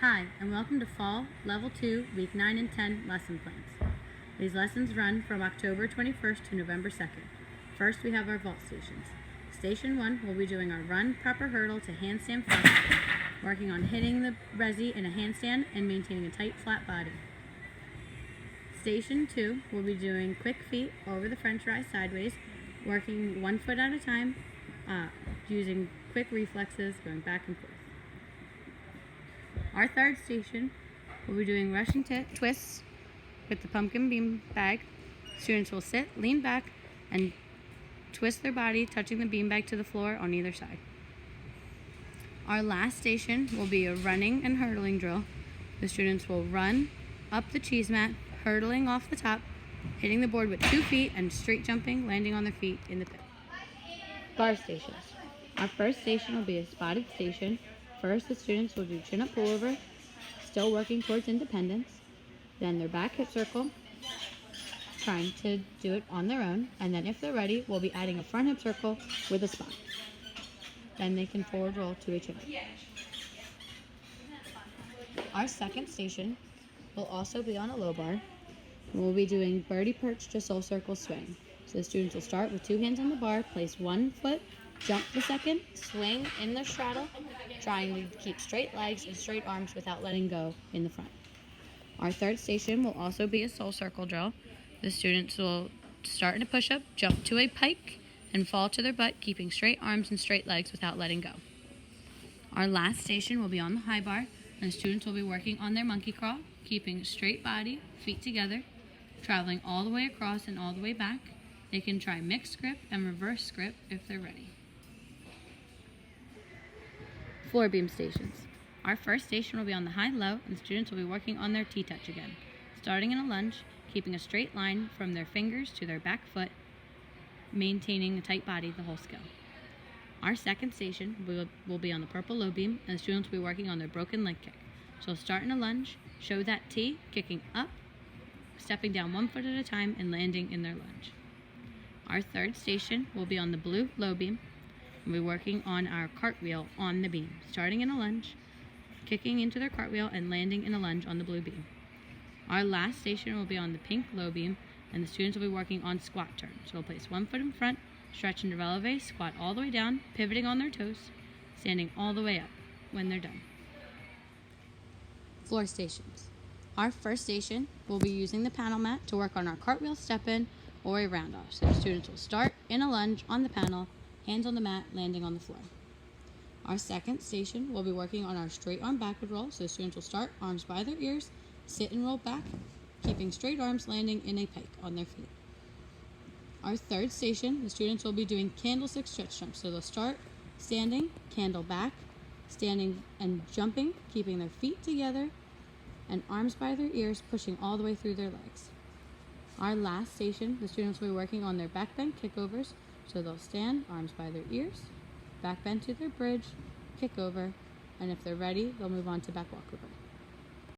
Hi, and welcome to Fall Level 2, Week 9 and 10 lesson plans. These lessons run from October 21st to November 2nd. First, we have our vault stations. Station 1 will be doing our run, proper hurdle to handstand flat, working on hitting the resi in a handstand and maintaining a tight, flat body. Station 2 will be doing quick feet over the French rise sideways, working 1 foot at a time, using quick reflexes, going back and forth. Our third station will be doing Russian twists with the pumpkin bean bag. Students will sit, lean back, and twist their body, touching the beanbag to the floor on either side. Our last station will be a running and hurdling drill. The students will run up the cheese mat, hurdling off the top, hitting the board with 2 feet, and straight jumping, landing on their feet in the pit. Bar stations. Our first station will be a spotted station. First, the students will do chin-up pullover, still working towards independence. Then their back hip circle, trying to do it on their own. And then if they're ready, we'll be adding a front hip circle with a spot. Then they can forward roll to a chin-up. Our second station will also be on a low bar. We'll be doing birdie perch to soul circle swing. So the students will start with 2 hands on the bar, place 1 foot, jump the second, swing in the straddle, trying to keep straight legs and straight arms without letting go in the front. Our third station will also be a soul circle drill. The students will start in a push-up, jump to a pike, and fall to their butt, keeping straight arms and straight legs without letting go. Our last station will be on the high bar, and the students will be working on their monkey crawl, keeping straight body, feet together, traveling all the way across and all the way back. They can try mixed grip and reverse grip if they're ready. Floor beam stations. Our first station will be on the high-low, and the students will be working on their T-touch again, starting in a lunge, keeping a straight line from their fingers to their back foot, maintaining a tight body the whole skill. Our second station will be on the purple low beam, and the students will be working on their broken leg kick. So start in a lunge, show that T, kicking up, stepping down 1 foot at a time, and landing in their lunge. Our third station will be on the blue low beam. We'll be working on our cartwheel on the beam, starting in a lunge, kicking into their cartwheel, and landing in a lunge on the blue beam. Our last station will be on the pink low beam, and the students will be working on squat turn. So we'll place 1 foot in front, stretch into releve, squat all the way down, pivoting on their toes, standing all the way up when they're done. Floor stations. Our first station will be using the panel mat to work on our cartwheel step-in or a round-off. So the students will start in a lunge on the panel, hands on the mat, landing on the floor. Our second station will be working on our straight arm backward roll. So the students will start arms by their ears, sit and roll back, keeping straight arms, landing in a pike on their feet. Our third station, the students will be doing candlestick stretch jumps. So they'll start standing, candle back, standing and jumping, keeping their feet together and arms by their ears, pushing all the way through their legs. Our last station, the students will be working on their back bend kickovers. So they'll stand, arms by their ears, back bend to their bridge, kick over, and if they're ready, they'll move on to back walkover.